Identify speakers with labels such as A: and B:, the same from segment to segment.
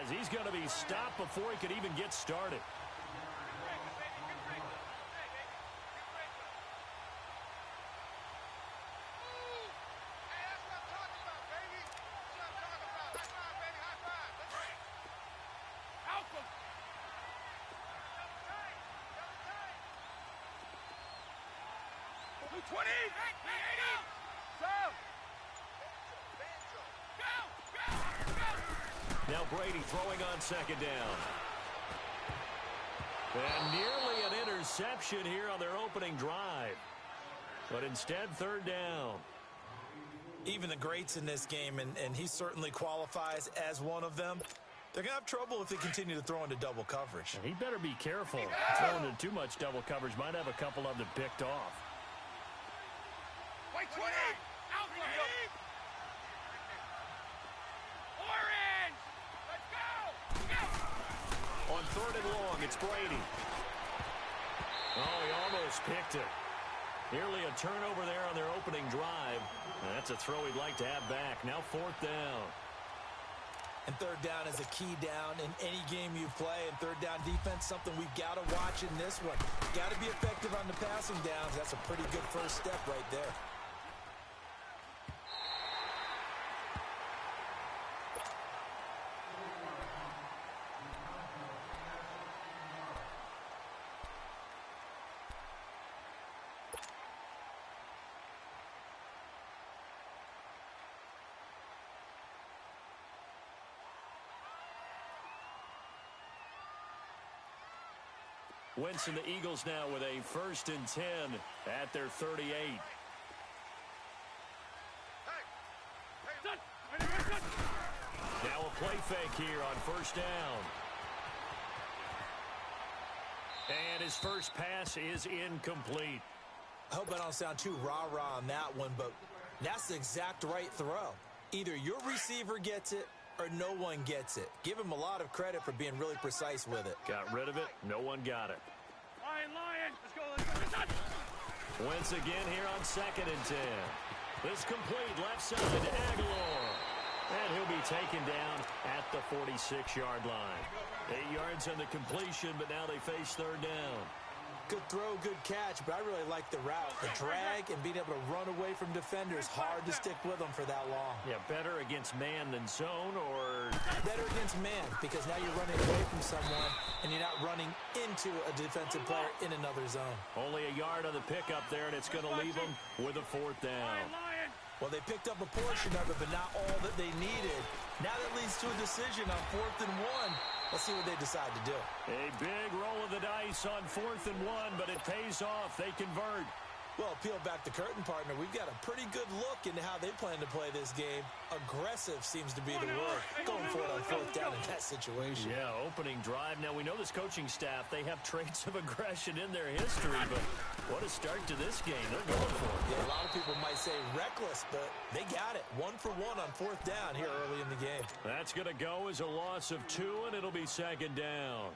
A: as he's going to be stopped before he could even get started.
B: Now Brady throwing on second down.
A: And nearly an interception here on their opening drive. But instead, third down.
C: Even the greats in this game, and he certainly qualifies as one of them, they're going to have trouble if they continue to throw into double coverage.
A: And he better be careful. Throwing into too much double coverage might have a couple of them picked off.
D: Wait, 20! Out, Brady! Orange! Let's go! Go!
A: On third and long, it's Brady. Oh, he almost picked it. Nearly a turnover there on their opening drive. That's a throw he'd like to have back. Now fourth down.
C: And third down is a key down in any game you play. And third down defense, something we've got to watch in this one. Got to be effective on the passing downs. That's a pretty good first step right there.
A: Wentz and the Eagles now with a 1st and 10 at their 38. Now a play fake here on first down. And his first pass is incomplete.
C: I hope I don't sound too rah-rah on that one, but that's the exact right throw. Either your receiver gets it or no one gets it. Give him a lot of credit for being really precise with it.
A: Got rid of it. No one got it.
D: Lion. Let's go. Let's go.
A: Wentz again here on 2nd and 10. This complete left side to Aguilar. And he'll be taken down at the 46-yard line. 8 yards on the completion, but now they face third down.
C: Good throw, good catch, but I really like the route. The drag and being able to run away from defenders, hard to stick with them for that long.
A: Yeah, better against man than zone, or
C: better against man, because now you're running away from someone and you're not running into a defensive player in another zone.
A: Only a yard on the pickup there, and it's going to leave them with a fourth down.
C: Well, they picked up a portion of it, but not all that they needed. Now that leads to a decision on 4th and 1. Let's see what they decide to do.
A: A big roll of the dice on 4th and 1, but it pays off. They convert.
C: Well, peel back the curtain, partner. We've got a pretty good look into how they plan to play this game. Aggressive seems to be the word. Going for it on 4th down in that situation.
A: Yeah, opening drive. Now, we know this coaching staff, they have traits of aggression in their history, but what a start to this game. They're going for it.
C: Yeah, a lot of people might say reckless, but they got it. 1 for 1 on 4th down here early in the game.
A: That's going to go as a loss of 2, and it'll be 2nd down.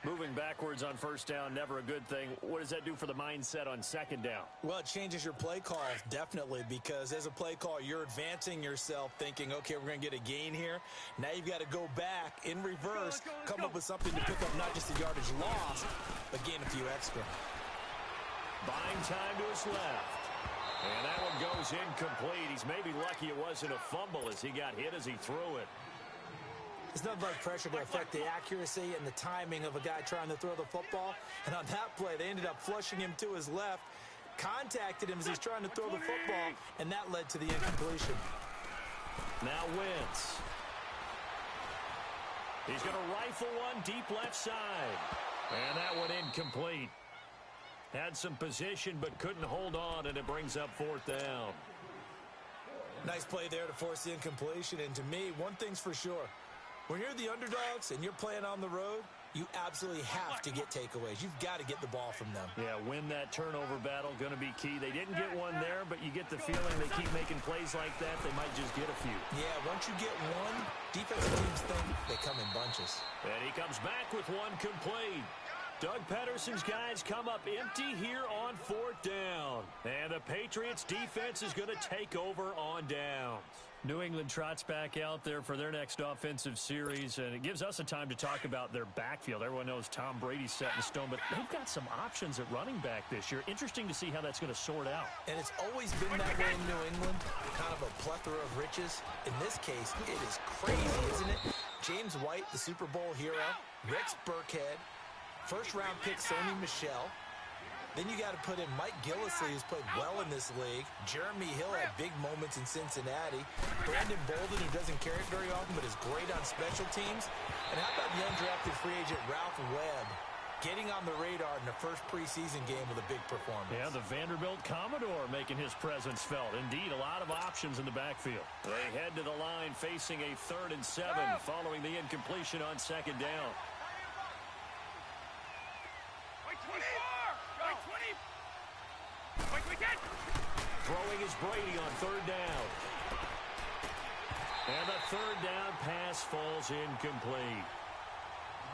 A: Moving backwards on first down, never a good thing. What does that do for the mindset on 2nd down?
C: Well, it changes your play call, definitely, because as a play call, you're advancing yourself thinking, okay, we're going to get a gain here. Now you've got to go back in reverse, come up with something to pick up not just the yardage lost, but gain a few extra.
A: Buying time to his left. And that one goes incomplete. He's maybe lucky it wasn't a fumble as he got hit as he threw it.
C: It's nothing like pressure to affect the accuracy and the timing of a guy trying to throw the football. And on that play, they ended up flushing him to his left, contacted him as he's trying to throw the football, and that led to the incompletion.
A: Now Wentz. He's going to rifle one deep left side. And that one incomplete. Had some position but couldn't hold on, and it brings up 4th down.
C: Nice play there to force the incompletion. And to me, one thing's for sure. When you're the underdogs and you're playing on the road, you absolutely have to get takeaways. You've got to get the ball from them.
A: Yeah, win that turnover battle, going to be key. They didn't get one there, but you get the feeling they keep making plays like that, they might just get a few.
C: Yeah, once you get one, defensive teams think they come in bunches.
A: And he comes back with one complete. Doug Pederson's guys come up empty here on 4th down. And the Patriots defense is going to take over on downs. New England trots back out there for their next offensive series, and it gives us a time to talk about their backfield. Everyone knows Tom Brady's set in stone, but they've got some options at running back this year. Interesting to see how that's going to sort out.
C: And it's always been that way in New England, kind of a plethora of riches. In this case, it is crazy, isn't it? James White, the Super Bowl hero, Rex Burkhead, first-round pick Sony Michel. Then you got to put in Mike Gillislee, who's played well in this league. Jeremy Hill had big moments in Cincinnati. Brandon Bolden, who doesn't carry it very often, but is great on special teams. And how about the undrafted free agent Ralph Webb, getting on the radar in the first preseason game with a big performance?
A: Yeah, the Vanderbilt Commodore making his presence felt. Indeed, a lot of options in the backfield. They head to the line facing a 3rd and 7 following the incompletion on 2nd down. Throwing is Brady on 3rd down. And the 3rd down pass falls incomplete.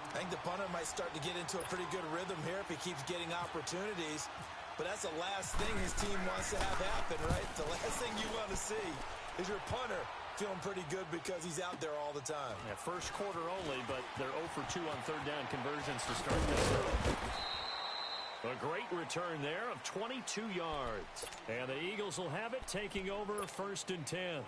C: I think the punter might start to get into a pretty good rhythm here if he keeps getting opportunities. But that's the last thing his team wants to have happen, right? The last thing you want to see is your punter feeling pretty good because he's out there all the time.
A: Yeah, first quarter only, but they're 0 for 2 on 3rd down conversions to start this. A great return there of 22 yards. And the Eagles will have it, taking over 1st and 10.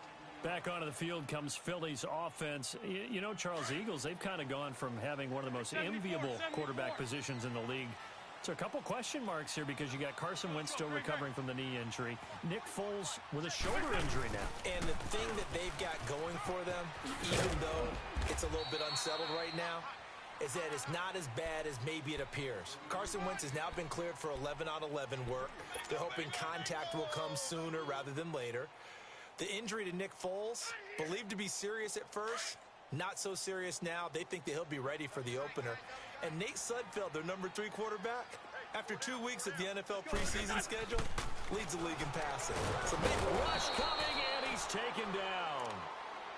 A: Back onto the field comes Philly's offense. You know, Charles, Eagles, they've kind of gone from having one of the most enviable quarterback positions in the league. So a couple question marks here because you got Carson Wentz still recovering from the knee injury. Nick Foles with a shoulder injury now.
C: And the thing that they've got going for them, even though it's a little bit unsettled right now, is that it's not as bad as maybe it appears. Carson Wentz has now been cleared for 11 on 11 work. They're hoping contact will come sooner rather than later. The injury to Nick Foles, believed to be serious at first, not so serious now. They think that he'll be ready for the opener. And Nate Sudfeld, their number 3 quarterback, after 2 weeks of the NFL preseason schedule, leads the league in passing. So maybe
A: rush coming, and he's taken down.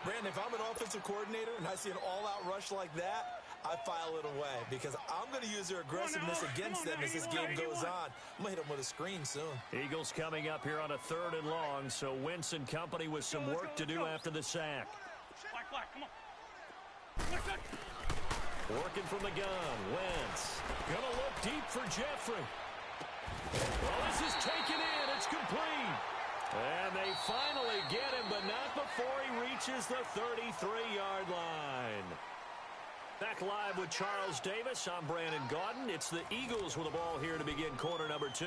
C: Brandon, if I'm an offensive coordinator and I see an all-out rush like that, I file it away because I'm going to use their aggressiveness against them as this game goes on. I'm going to hit them with a screen soon.
A: Eagles coming up here on a 3rd and long, so Wentz and company with some work to do after the sack.
D: Black, come on.
A: Working from the gun, Wentz. Gonna look deep for Jeffrey. Well, this is taken in. It's complete. And they finally get him, but not before he reaches the 33-yard line. Back live with Charles Davis. I'm Brandon Gaudin. It's the Eagles with the ball here to begin quarter number 2.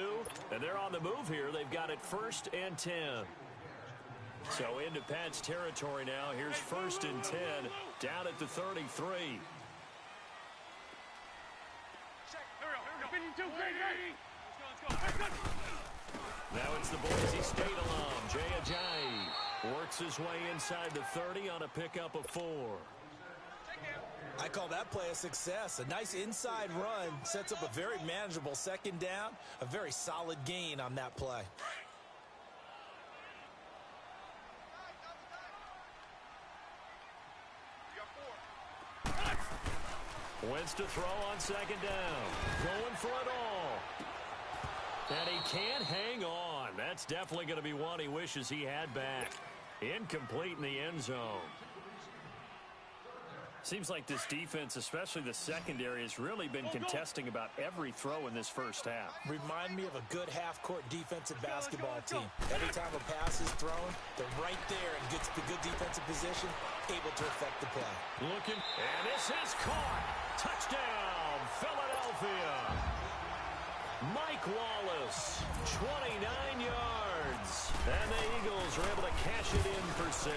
A: And they're on the move here. They've got it 1st and 10. So into Pat's territory now. Here's 1st and 10 down at the 33. Now it's the Boise State alum, Jay Ajayi. Works his way inside the 30 on a pickup of 4.
C: I call that play a success. A nice inside run sets up a very manageable 2nd down. A very solid gain on that play.
A: Wentz to throw on 2nd down. Going for it all. And he can't hang on. That's definitely going to be one he wishes he had back. Incomplete in the end zone. Seems like this defense, especially the secondary, has really been contesting about every throw in this first half.
C: Remind me of a good half-court defensive basketball team. Every time a pass is thrown, they're right there and gets the good defensive position, able to affect the play.
A: Looking, and this is caught. Touchdown, Philadelphia. Mike Wallace, 29 yards. And the Eagles are able to cash it in for 6.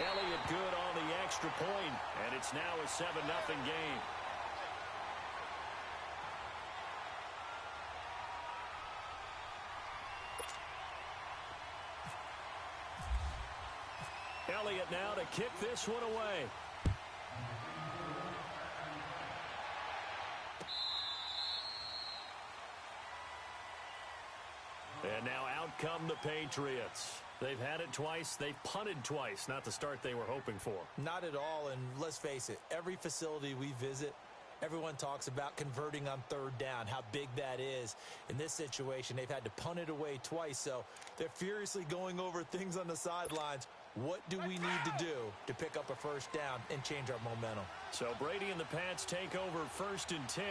A: Elliott good on the extra point, and it's now a 7-0 game. Elliott now to kick this one away. And now out come the Patriots. They've had it twice. They've punted twice. Not the start they were hoping for.
C: Not at all, and let's face it, every facility we visit, Everyone talks about converting on third down, how big that is. In this situation, they've had to punt it away twice, so they're furiously going over things on the sidelines. What do we need to do to pick up a first down and change our momentum?
A: So Brady and the Pats take over 1st and 10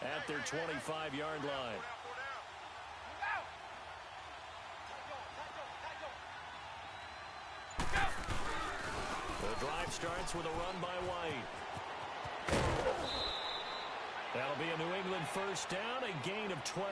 A: at their 25-yard line. The drive starts with a run by White. That'll be a New England first down, a gain of 12.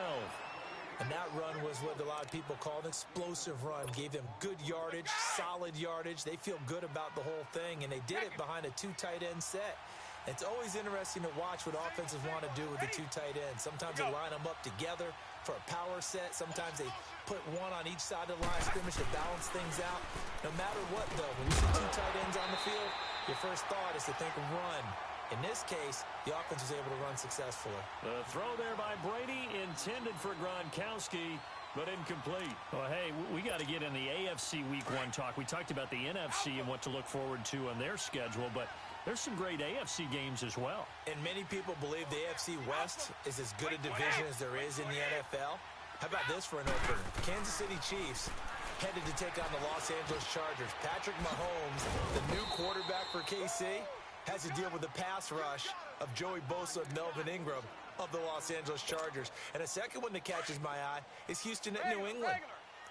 C: And that run was what a lot of people call an explosive run. Gave them good yardage, solid yardage. They feel good about the whole thing, and they did it behind a 2 tight end set. It's always interesting to watch what offenses want to do with the 2 tight ends. Sometimes they line them up together for a power set. Sometimes they put one on each side of the line of scrimmage to balance things out. No matter what, though, when you see 2 tight ends on the field, your first thought is to think run. In this case, the offense was able to run successfully.
A: The throw there by Brady intended for Gronkowski, but incomplete.
B: Well, hey, we got to get in the AFC Week 1 talk. We talked about the NFC and what to look forward to on their schedule, but there's some great AFC games as well.
C: And many people believe the AFC West is as good a division as there is in the NFL. How about this for an opener? The Kansas City Chiefs headed to take on the Los Angeles Chargers. Patrick Mahomes, the new quarterback for KC, has to deal with the pass rush of Joey Bosa and Melvin Ingram of the Los Angeles Chargers. And a second one that catches my eye is Houston at New England.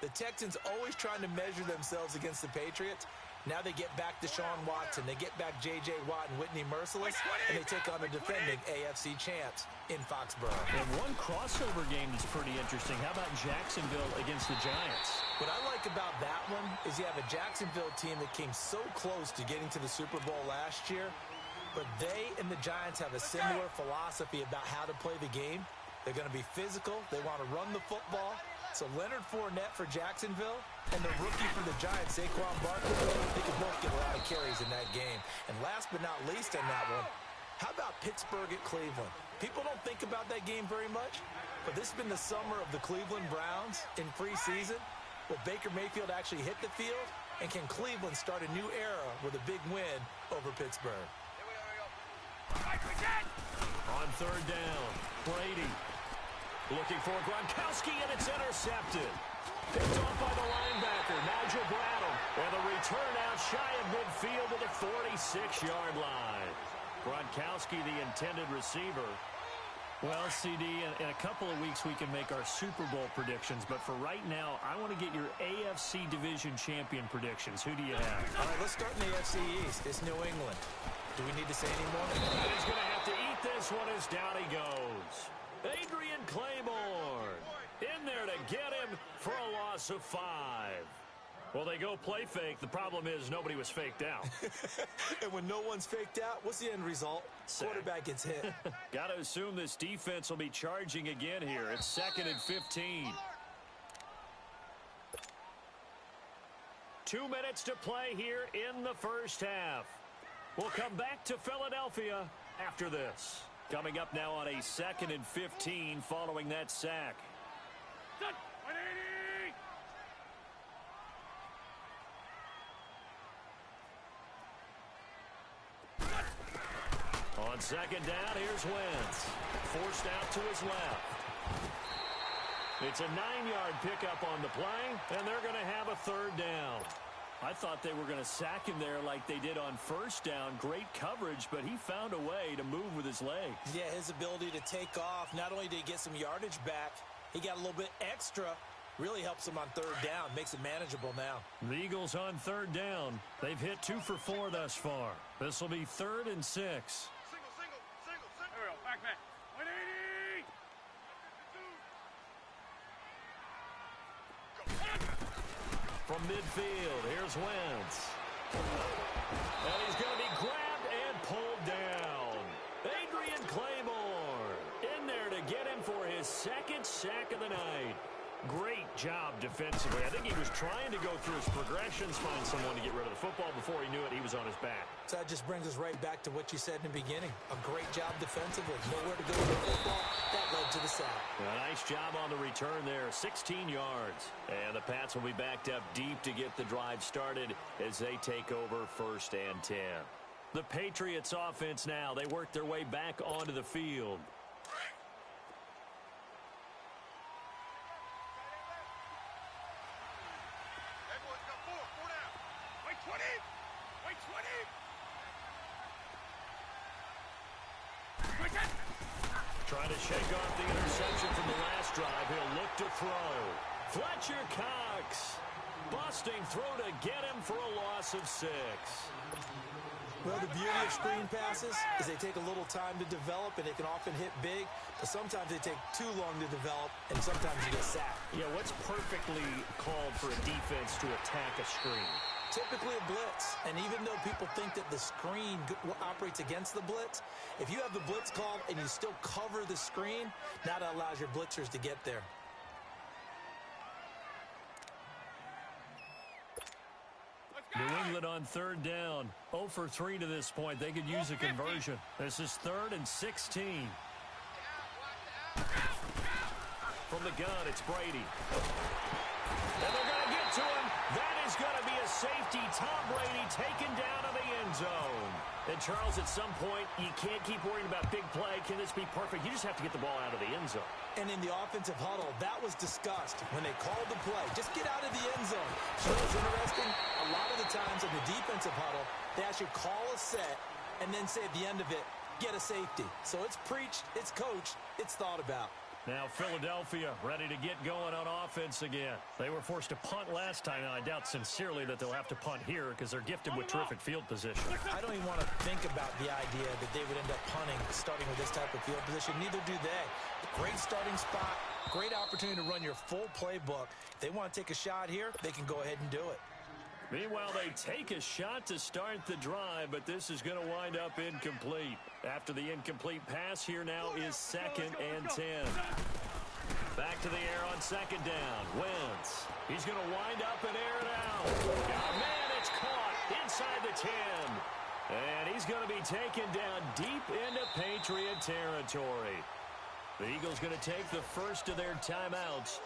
C: The Texans always trying to measure themselves against the Patriots. Now they get back Deshaun Watson. They get back J.J. Watt and Whitney Merciless, and they take on the defending AFC champs in Foxborough.
B: And one crossover game that's pretty interesting. How about Jacksonville against the Giants?
C: What I like about that one is you have a Jacksonville team that came so close to getting to the Super Bowl last year, but they and the Giants have a similar philosophy about how to play the game. They're going to be physical. They want to run the football. So Leonard Fournette for Jacksonville and the rookie for the Giants, Saquon Barkley, they could both get a lot of carries in that game. And last but not least on that one, how about Pittsburgh at Cleveland? People don't think about that game very much, but this has been the summer of the Cleveland Browns in preseason. Will Baker Mayfield actually hit the field? And can Cleveland start a new era with a big win over Pittsburgh?
A: On third down, Brady looking for Gronkowski, and it's intercepted. Picked off by the linebacker, Nigel Bradham. And the return out shy of midfield to the 46-yard line. Gronkowski, the intended receiver.
B: Well, CD, in a couple of weeks we can make our Super Bowl predictions, but for right now, I want to get your AFC Division Champion predictions. Who do you have?
C: All right, let's start in the AFC East. It's New England. Do we need to say any more?
A: And he's going to have to eat this one as down he goes. Adrian Claiborne in there to get him for a loss of 5. Well, they go play fake. The problem is nobody was faked out.
C: And when no one's faked out, what's the end result?
A: Sack.
C: Quarterback gets hit.
A: Got to assume this defense will be charging again here. It's 2nd and 15. 2 minutes to play here in the first half. We'll come back to Philadelphia after this. Coming up now on a 2nd and 15 following that sack. On second down, here's Wentz. Forced out to his left. It's a 9-yard pickup on the play, and they're going to have a third down.
B: I thought they were going to sack him there like they did on first down. Great coverage, but he found a way to move with his legs.
C: Yeah, his ability to take off, not only did he get some yardage back, he got a little bit extra. Really helps him on third down, makes it manageable now.
B: The Eagles on third down. They've hit 2 for 4 thus far. This will be 3rd and 6.
D: There we go. Back. 180.
A: From midfield, here's Wentz. And he's going to be grabbed and pulled down. Adrian Claiborne in there to get him for his 2nd sack of the night. Great job defensively. I think he was trying to go through his progressions, find someone to get rid of the football. Before he knew it, he was on his back.
C: So that just brings us right back to what you said in the beginning. A great job defensively. Nowhere to go with the football. That led to the sack.
A: A nice job on the return there. 16 yards. And the Pats will be backed up deep to get the drive started as they take over 1st and 10. The Patriots offense now. They work their way back onto the field. Trying to shake off the interception from the last drive. He'll look to throw. Fletcher Cox busting through to get him for a loss of 6.
C: Well, the beauty of screen passes is they take a little time to develop, and they can often hit big, but sometimes they take too long to develop, and sometimes you get sacked.
A: Yeah, what's perfectly called for a defense to attack a screen?
C: Typically a blitz, and even though people think that the screen operates against the blitz, if you have the blitz called and you still cover the screen, that allows your blitzers to get there.
B: New England on third down. 0 for 3 to this point. They could use a conversion. This is 3rd and 16.
A: From the gun, it's Brady. And they're going to get to him. That is going to be a safety. Tom Brady taken down to the end zone. And, Charles, at some point, you can't keep worrying about big play. Can this be perfect? You just have to get the ball out of the end zone.
C: And in the offensive huddle, that was discussed when they called the play. Just get out of the end zone. You know what's interesting? A lot of the times in the defensive huddle, they actually call a set and then say at the end of it, get a safety. So it's preached, it's coached, it's thought about.
B: Now Philadelphia ready to get going on offense again. They were forced to punt last time, and I doubt sincerely that they'll have to punt here because they're gifted with terrific field position.
C: I don't even want to think about the idea that they would end up punting starting with this type of field position. Neither do they. Great starting spot, great opportunity to run your full playbook. If they want to take a shot here, they can go ahead and do it.
A: Meanwhile, they take a shot to start the drive, but this is going to wind up incomplete. After the incomplete pass, here now is 2nd and 10. Back to the air on 2nd down. Wentz. He's going to wind up and air it out. Oh, man, it's caught inside the 10. And he's going to be taken down deep into Patriot territory. The Eagles going to take the first of their timeouts,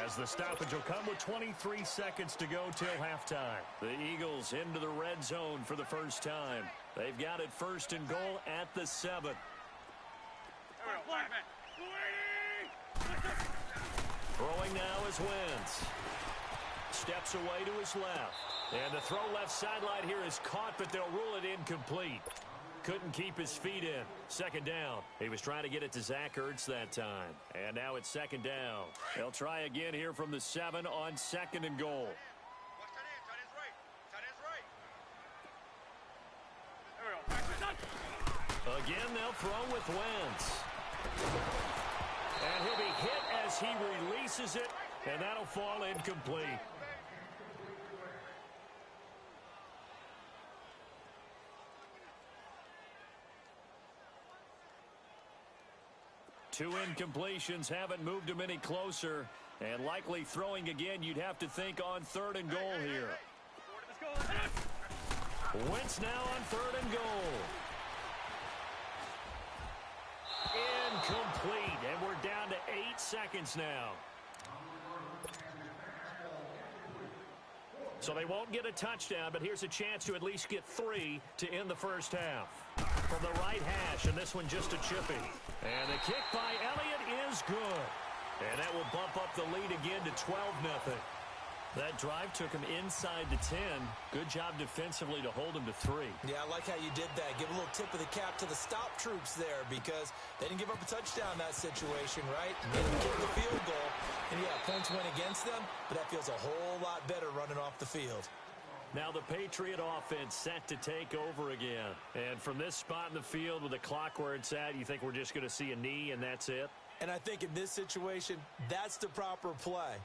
A: as the stoppage will come with 23 seconds to go till halftime. The Eagles into the red zone for the first time. They've got it 1st and goal at the 7. Throwing now is Wentz. Steps away to his left. And the throw left sideline here is caught, but they'll rule it incomplete. Couldn't keep his feet in. 2nd down. He was trying to get it to Zach Ertz that time. And now it's 2nd down. They'll try again here from the 7 on 2nd and goal. Again, they'll throw with Wentz. And he'll be hit as he releases it, and that'll fall incomplete. Two incompletions haven't moved him any closer, and likely throwing again, you'd have to think on 3rd and goal here. Wentz now on 3rd and goal. Incomplete, and we're down to 8 seconds now. So they won't get a touchdown, but here's a chance to at least get 3 to end the first half. From the right hash, and this one just a chippy. And the kick by Elliott is good. And that will bump up the lead again to 12-0. That drive took him inside the 10. Good job defensively to hold him to 3.
C: Yeah, I like how you did that. Give a little tip of the cap to the stop troops there, because they didn't give up a touchdown in that situation, right? Made them kick the field goal. And yeah, points went against them, but that feels a whole lot better running off the field.
A: Now the Patriot offense set to take over again. And from this spot in the field with the clock where it's at, you think we're just going to see a knee and that's it?
C: And I think in this situation, that's the proper play.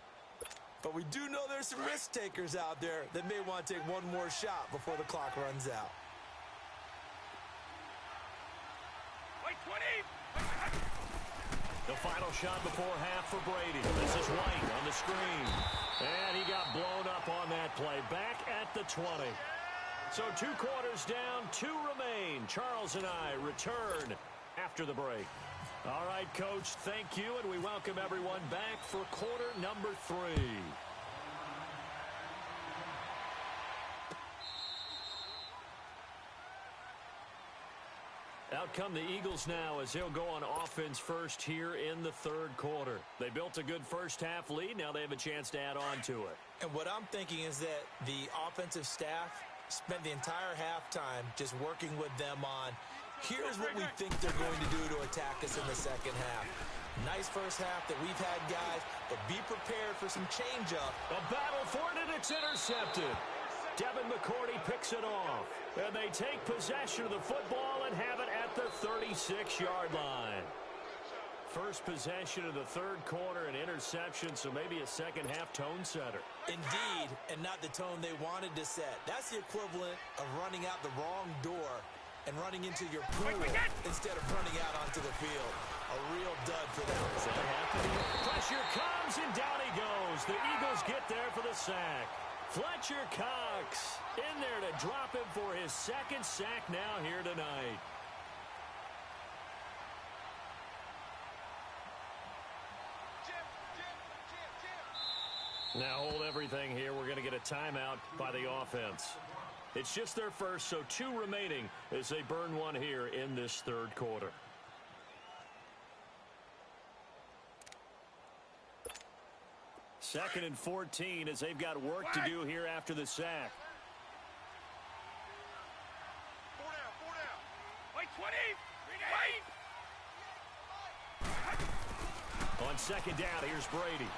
C: But we do know there's some risk takers out there that may want to take one more shot before the clock runs out.
A: The final shot before half for Brady. This is White on the screen. And he got blown up on that play. Back at the 20. So 2 quarters down, 2 remain. Charles and I return after the break. All right, Coach, thank you, and we welcome everyone back for quarter number 3. Out come the Eagles now as they'll go on offense first here in the third quarter. They built a good first-half lead. Now they have a chance to add on to it.
C: And what I'm thinking is that the offensive staff spent the entire halftime just working with them on, here's what we think they're going to do to attack us in the second half. Nice first half that we've had, guys, but be prepared for some change-up.
A: A battle for it, and it's intercepted. Devin McCourty picks it off. And they take possession of the football and have it at the 36-yard line. First possession of the third quarter, an interception, so maybe a second-half tone setter.
C: Indeed, and not the tone they wanted to set. That's the equivalent of running out the wrong door and running into your pool instead of running out onto the field. A real dud for them.
A: Is that happening? Pressure comes, and down he goes. The Eagles get there for the sack. Fletcher Cox in there to drop him for his second sack now here tonight. Now hold everything here. We're going to get a timeout by the offense. It's just their first, so 2 remaining as they burn one here in this third quarter. Second and 14 as they've got work to do here after the sack.
D: 4 down. Wait, 20. Wait.
A: On second down, here's Brady.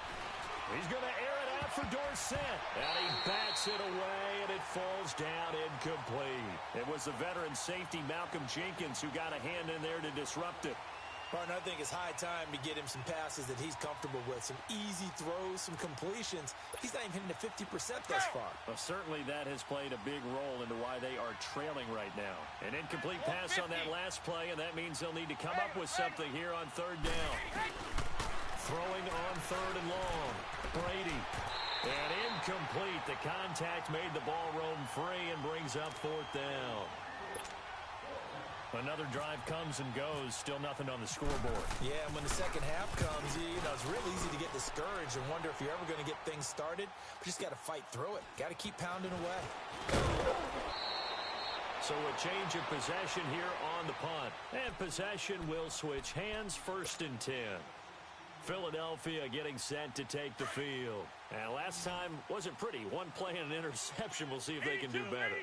A: He's going to air it out for Dorsett. And he bats it away, and it falls down incomplete. It was the veteran safety Malcolm Jenkins who got a hand in there to disrupt it.
C: Partner, I think it's high time to get him some passes that he's comfortable with. Some easy throws, some completions. He's not even hitting to 50% thus far.
A: Well, certainly that has played a big role into why they are trailing right now. An incomplete pass on that last play, and that means they'll need to come up with something here on third down. Throwing on third and long. Brady. And incomplete. The contact made the ball roam free and brings up fourth down. Another drive comes and goes. Still nothing on the scoreboard.
C: Yeah, and when the second half comes, it's real easy to get discouraged and wonder if you're ever going to get things started. But you just got to fight through it. Got to keep pounding away.
A: So a change of possession here on the punt. And possession will switch hands, 1st and 10. Philadelphia getting set to take the field. And last time wasn't pretty. One play and an interception. We'll see if they can do better.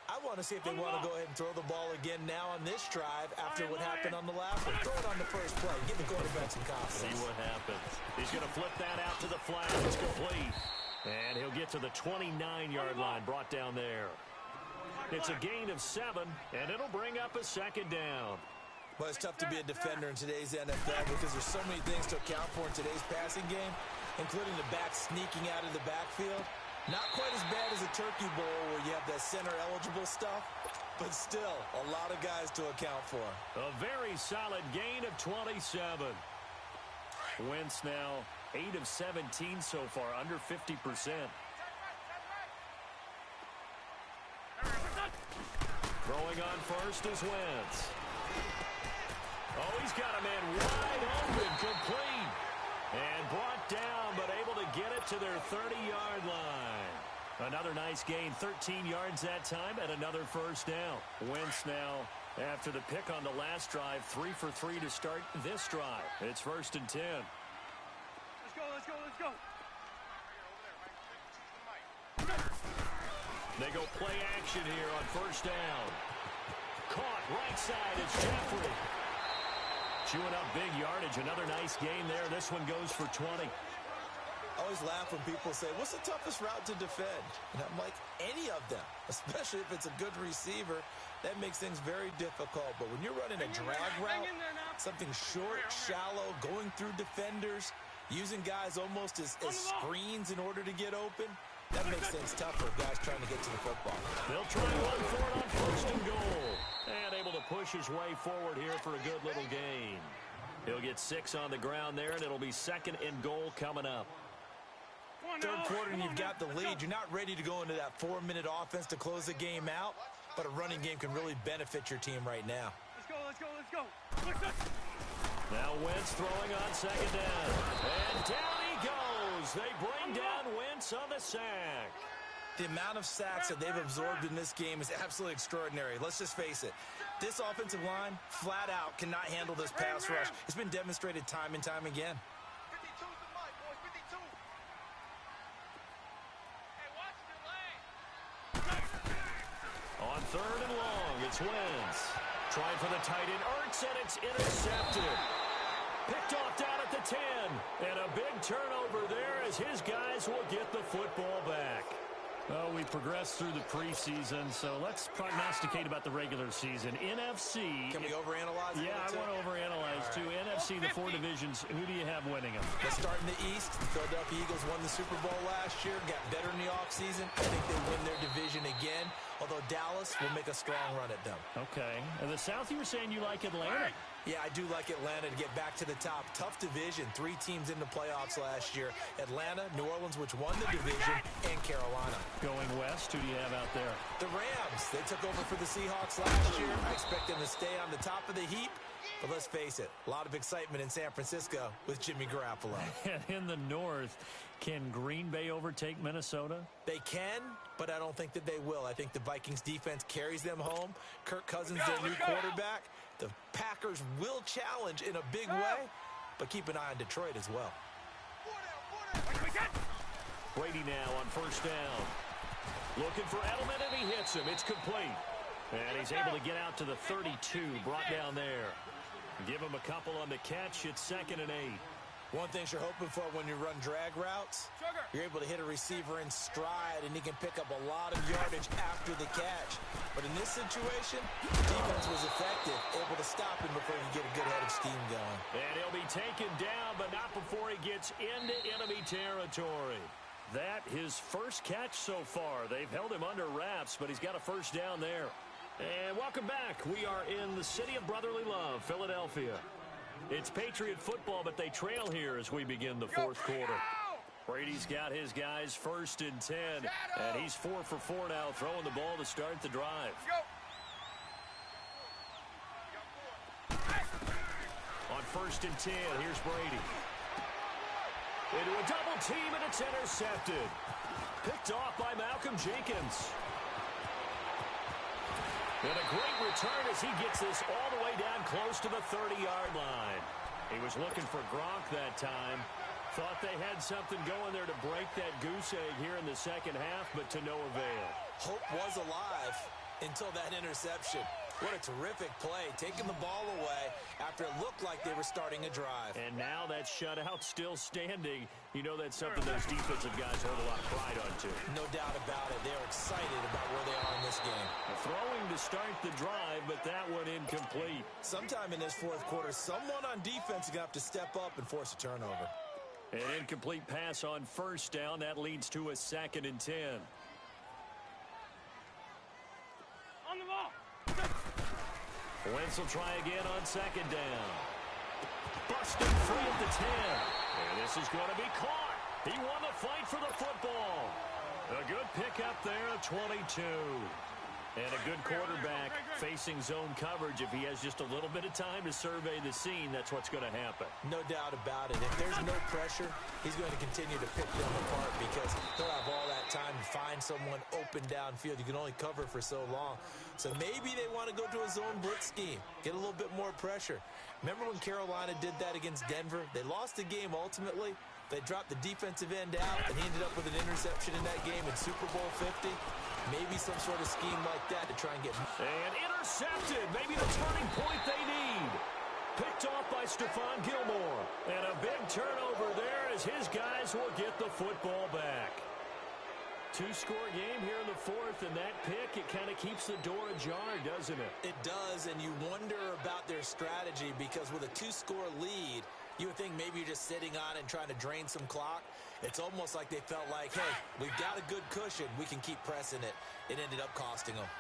C: I want to see if they want to go ahead and throw the ball again now on this drive after what happened on the last one. Throw it on the first play. Give the quarterback some confidence.
A: See what happens. He's going to flip that out to the flat. It's complete. And he'll get to the 29-yard line, brought down there. It's a gain of 7, and it'll bring up a second down.
C: Well, it's tough to be a defender in today's NFL because there's so many things to account for in today's passing game, including the back sneaking out of the backfield. Not quite as bad as a Turkey Bowl where you have that center-eligible stuff, but still a lot of guys to account for.
A: A very solid gain of 27. Wentz now 8 of 17 so far, under 50%. Throwing on first is Wentz. Oh, he's got a man wide open, complete. And brought down, but able to get it to their 30-yard line. Another nice gain, 13 yards that time, and another first down. Wentz now, after the pick on the last drive, 3 for 3 to start this drive. It's 1st and 10.
D: Let's go.
A: They go play action here on first down. Caught right side, it's Jeffrey. Chewing up big yardage. Another nice gain there. This one goes for 20.
C: I always laugh when people say, what's the toughest route to defend? And I'm like, any of them, especially if it's a good receiver. That makes things very difficult. But when you're running a drag route, something short, shallow, going through defenders, using guys almost as screens in order to get open, that makes things tougher, guys trying to get to the football.
A: They'll try one for it on 1st and goal. And able to push his way forward here for a good little gain. He'll get 6 on the ground there, and it'll be 2nd and goal coming up.
C: Third quarter, and you've got the lead. You're not ready to go into that 4-minute offense to close the game out, but a running game can really benefit your team right now.
D: Let's go.
A: Now Wentz throwing on second down. And down he goes. They bring down Wentz on the sack.
C: The amount of sacks that they've absorbed in this game is absolutely extraordinary. Let's just face it. This offensive line, flat out, cannot handle this pass rush. It's been demonstrated time and time again.
D: 52's the mic, boys. 52. Hey, watch your lane.
A: On third and long, it's Wentz. Trying for the tight end, Ertz, and it's intercepted. Picked off down at the 10. And a big turnover there as his guys will get the football back.
B: Well, we progressed through the preseason, so let's prognosticate about the regular season. NFC.
C: Can we overanalyze it?
B: Yeah, I want to overanalyze, too. NFC, the 4 divisions, who do you have winning them?
C: Let's start in the East. The Philadelphia Eagles won the Super Bowl last year, got better in the offseason. I think they win their division again, although Dallas will make a strong run at them.
B: Okay. And the South, you were saying you like Atlanta.
C: Yeah, I do like Atlanta to get back to the top. Tough division. 3 teams in the playoffs last year. Atlanta, New Orleans, which won the division, and Carolina.
B: Going west, who do you have out there?
C: The Rams, they took over for the Seahawks last year. I expect them to stay on the top of the heap. But let's face it, a lot of excitement in San Francisco with Jimmy Garoppolo.
B: And in the north, can Green Bay overtake Minnesota?
C: They can, but I don't think that they will. I think the Vikings defense carries them home. Kirk Cousins, their new quarterback. The Packers will challenge in a big way, but keep an eye on Detroit as well.
A: Brady now on first down. Looking for Edelman, and he hits him. It's complete. And he's able to get out to the 32, brought down there. Give him a couple on the catch. It's 2nd and 8.
C: One thing you're hoping for when you run drag routes, you're able to hit a receiver in stride, and he can pick up a lot of yardage after the catch. But in this situation, defense was effective, able to stop him before he could get a good head of steam going.
A: And he'll be taken down, but not before he gets into enemy territory.
B: That his first catch so far. They've held him under wraps, but he's got a first down there.
A: And welcome back. We are in the city of brotherly love, Philadelphia. It's Patriot football, but they trail here as we begin the 4th quarter. Brady's got his guys 1st and 10, and he's 4 for 4 now, throwing the ball to start the drive. On 1st and 10, here's Brady. Into a double team, and it's intercepted. Picked off by Malcolm Jenkins. And a great return as he gets this all the way down close to the 30-yard line. He was looking for Gronk that time. Thought they had something going there to break that goose egg here in the second half, but to no avail.
C: Hope was alive until that interception. What a terrific play, taking the ball away after it looked like they were starting a drive.
A: And now that shutout still standing. You know that's something those defensive guys hold a lot of pride on, too.
C: No doubt about it. They're excited about where they are in this game.
A: Throwing to start the drive, but that one incomplete.
C: Sometime in this 4th quarter, someone on defense is going to have to step up and force a turnover.
A: An incomplete pass on first down. That leads to a 2nd and 10.
D: On the ball.
A: Wentz will try again on 2nd down. Busted free at the 10. And this is going to be caught. He won the fight for the football. A good pickup there, a 22. And a good quarterback facing zone coverage. If he has just a little bit of time to survey the scene, that's what's going to happen.
C: No doubt about it. If there's no pressure, he's going to continue to pick them apart because he'll have all that time to find someone open downfield. You can only cover for so long. So maybe they want to go to a zone blitz scheme, get a little bit more pressure. Remember when Carolina did that against Denver? They lost the game ultimately. They dropped the defensive end out, and he ended up with an interception in that game in Super Bowl 50. Maybe some sort of scheme like that to try and get...
A: And intercepted. Maybe the turning point they need. Picked off by Stephon Gilmore. And a big turnover there as his guys will get the football back. 2-score game here in the 4th, and that pick, it kind of keeps the door ajar, doesn't it?
C: It does, and you wonder about their strategy because with a 2-score lead, you would think maybe you're just sitting on it and trying to drain some clock. It's almost like they felt like, hey, we've got a good cushion. We can keep pressing it. It ended up costing them.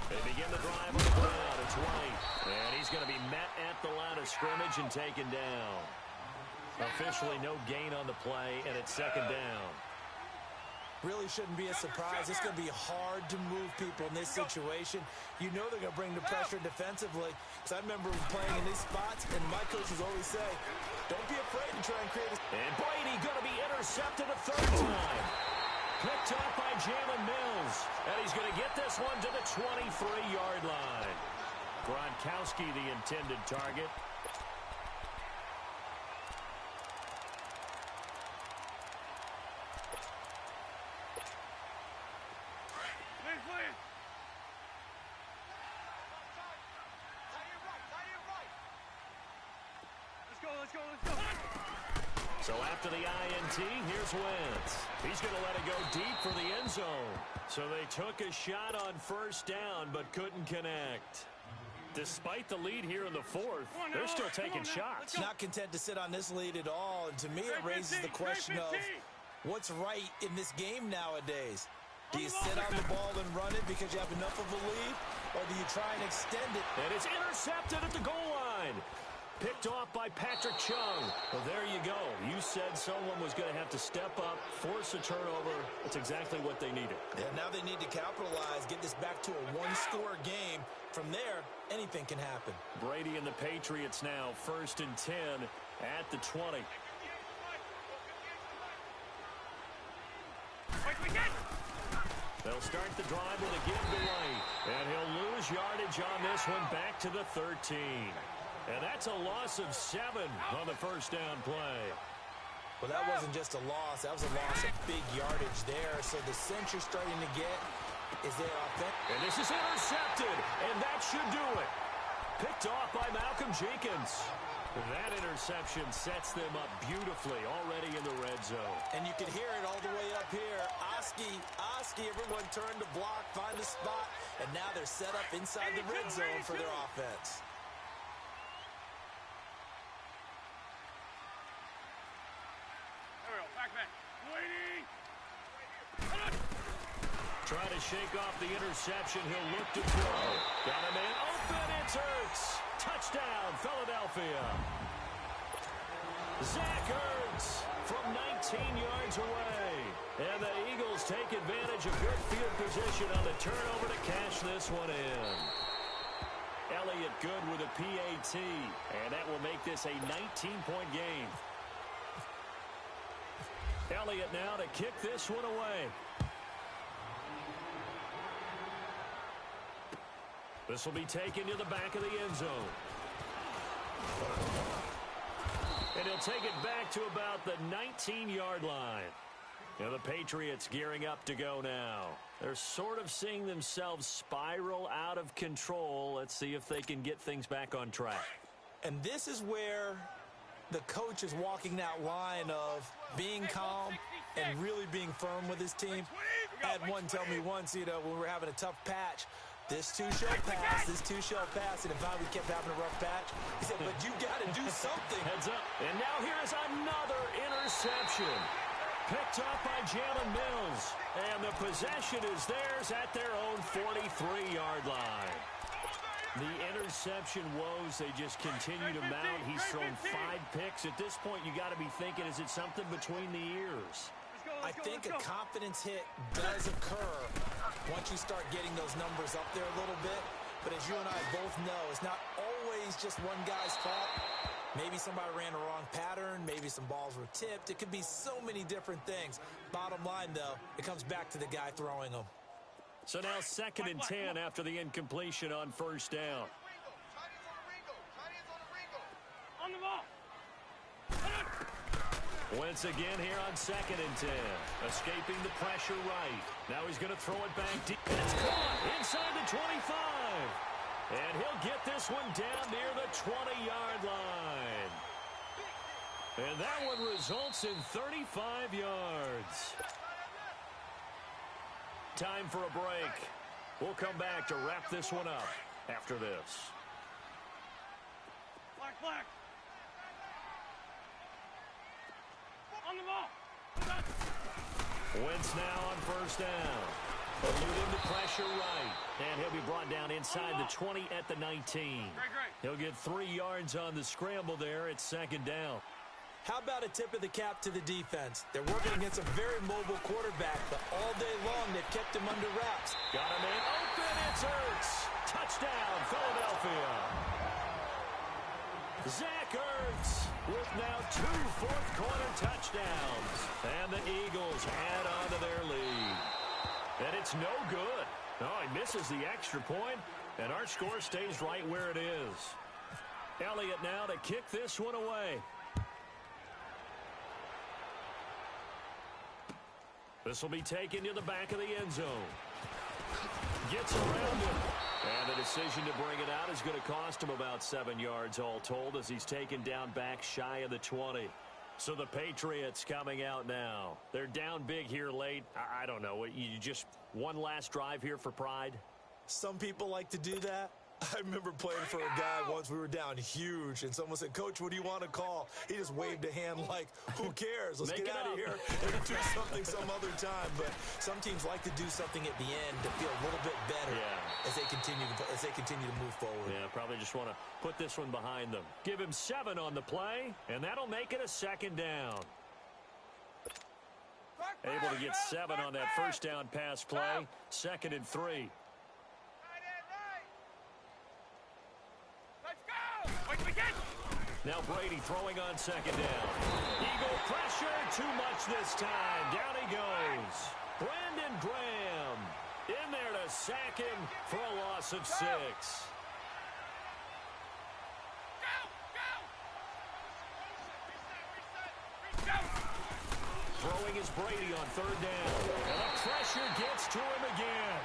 A: They begin the drive on the ground. It's White. And he's going to be met at the line of scrimmage and taken down. Officially no gain on the play, and it's 2nd down.
C: Really shouldn't be a surprise. It's going to be hard to move people in this situation. You know they're going to bring the pressure defensively. Because I remember playing in these spots, and my coaches always say, don't be afraid to try and create a...
A: And Brady going to be intercepted a third time. Picked up by Jalen Mills. And he's going to get this one to the 23-yard line. Gronkowski, the intended target.
D: Let's go.
A: So after the INT, here's Wentz. He's going to let it go deep for the end zone. So they took a shot on first down, but couldn't connect.
B: Despite the lead here in the fourth, they're still taking shots.
C: Not content to sit on this lead at all. And to me, it raises the question of what's right in this game nowadays. Do you sit on the ball and run it because you have enough of a lead? Or do you try and extend it?
A: And it's intercepted at the goal line. Picked off by Patrick Chung. Well, there you go. You said someone was going to have to step up, force a turnover. That's exactly what they needed.
C: And now they need to capitalize, get this back to a one-score game. From there, anything can happen.
A: Brady and the Patriots now, 1st and 10 at the 20. They'll start the drive with a give to White. And he'll lose yardage on this one back to the 13. And that's a loss of 7 on the first down play.
C: Well, that wasn't just a loss. That was a loss of big yardage there. So the sense you're starting to get is their offense.
A: And this is intercepted, and that should do it. Picked off by Malcolm Jenkins. That interception sets them up beautifully already in the red zone.
C: And you can hear it all the way up here. Oski, everyone turned to block, find a spot, and now they're set up inside the red zone for their offense.
A: Trying to shake off the interception. He'll look to throw. Got a man open. It's Ertz. Touchdown, Philadelphia. Zach Ertz from 19 yards away. And the Eagles take advantage of good field position on the turnover to cash this one in. Elliott good with a PAT. And that will make this a 19-point game. Elliott now to kick this one away. This will be taken to the back of the end zone. And he'll take it back to about the 19-yard line. Now the Patriots gearing up to go now. They're sort of seeing themselves spiral out of control. Let's see if they can get things back on track.
C: And this is where the coach is walking that line of being calm and really being firm with his team. I had one tell me once, when we were having a tough patch, this too shall pass, and if we kept having a rough patch, he said, but you got to do something.
A: Heads up. And now here is another interception. Picked up by Jalen Mills. And the possession is theirs at their own 43-yard line. The interception woes, they just continue to mount. He's thrown 5 picks. At this point, you got to be thinking, is it something between the ears?
C: I think a confidence hit does occur once you start getting those numbers up there a little bit. But as you and I both know, it's not always just one guy's fault. Maybe somebody ran a wrong pattern. Maybe some balls were tipped. It could be so many different things. Bottom line, though, it comes back to the guy throwing them.
A: So now 2nd and 10 after the incompletion on first down.
D: On the ball.
A: Once again here on 2nd and 10. Escaping the pressure right. Now he's going to throw it back deep. And it's caught inside the 25. And he'll get this one down near the 20-yard line. And that one results in 35 yards. Time for a break. We'll come back to wrap this one up after this.
D: Black. On the ball.
A: Wentz now on first down. Eluding the pressure right. And he'll be brought down inside the 20 at the 19.
D: Great.
A: He'll get 3 yards on the scramble there at 2nd down.
C: How about a tip of the cap to the defense? They're working against a very mobile quarterback, but all day long they've kept him under wraps.
A: Got a man open. It's Ertz. Touchdown, Philadelphia. Zach records with now 2 fourth-quarter touchdowns. And the Eagles add on to their lead. And it's no good. Oh, he misses the extra point, and our score stays right where it is. Elliott now to kick this one away. This will be taken to the back of the end zone. Gets around it. And the decision to bring it out is going to cost him about 7 yards all told as he's taken down back shy of the 20. So the Patriots coming out now. They're down big here late. I don't know. You just one last drive here for pride?
C: Some people like to do that. I remember playing for a guy once. We were down huge, and someone said, "Coach, what do you want to call?" He just waved a hand like, who cares? Let's get out of here and do something some other time. But some teams like to do something at the end to feel a little bit better as they continue to move forward.
A: Yeah, probably just want to put this one behind them. Give him 7 on the play, and that'll make it a 2nd down. Able to get 7 on that first down pass play. 2nd and 3. Now Brady throwing on 2nd down. Eagle pressure, too much this time. Down he goes. Brandon Graham in there to sack him for a loss of 6. Throwing is Brady on 3rd down. And the pressure gets to him again.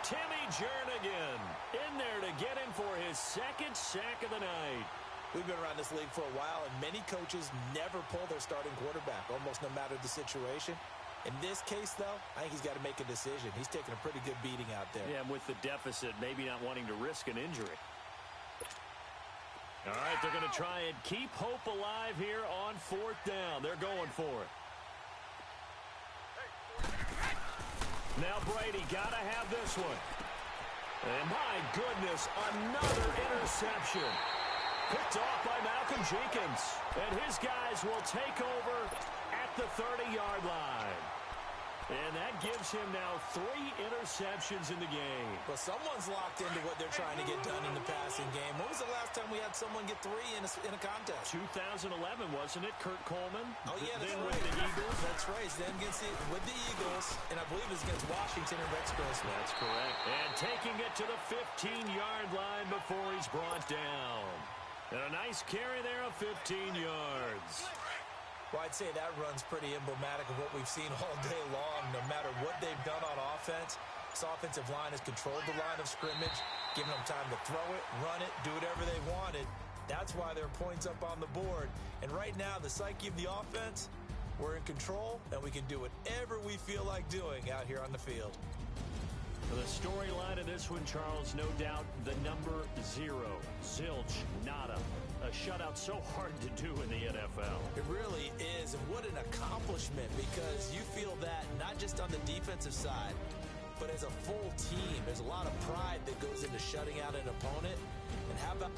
A: Timmy Jernigan in there to get him for his 2nd sack of the night.
C: We've been around this league for a while, and many coaches never pull their starting quarterback, almost no matter the situation. In this case, though, I think he's got to make a decision. He's taking a pretty good beating out there.
A: Yeah, and with the deficit, maybe not wanting to risk an injury. All right, they're going to try and keep hope alive here on 4th down. They're going for it. Now Brady got to have this one. And my goodness, another interception. Picked off by Malcolm Jenkins. And his guys will take over at the 30-yard line. And that gives him now 3 interceptions in the game.
C: Well, someone's locked into what they're trying to get done in the passing game. When was the last time we had someone get 3 in a contest?
A: 2011, wasn't it? Kurt Coleman.
C: Oh, yeah, that's
A: then
C: right.
A: With the Eagles.
C: That's right. Then with the Eagles, and I believe it's against Washington and Rex Grossman.
A: That's correct. And taking it to the 15-yard line before he's brought down. And a nice carry there of 15 yards.
C: Well, I'd say that run's pretty emblematic of what we've seen all day long. No matter what they've done on offense, this offensive line has controlled the line of scrimmage, giving them time to throw it, run it, do whatever they wanted. That's why there are points up on the board. And right now, the psyche of the offense, we're in control, and we can do whatever we feel like doing out here on the field.
A: The storyline of this one, Charles, no doubt the number 0. Zilch, nada. A shutout so hard to do in the NFL.
C: It really is, and what an accomplishment, because you feel that not just on the defensive side, but as a full team. There's a lot of pride that goes into shutting out an opponent. And how about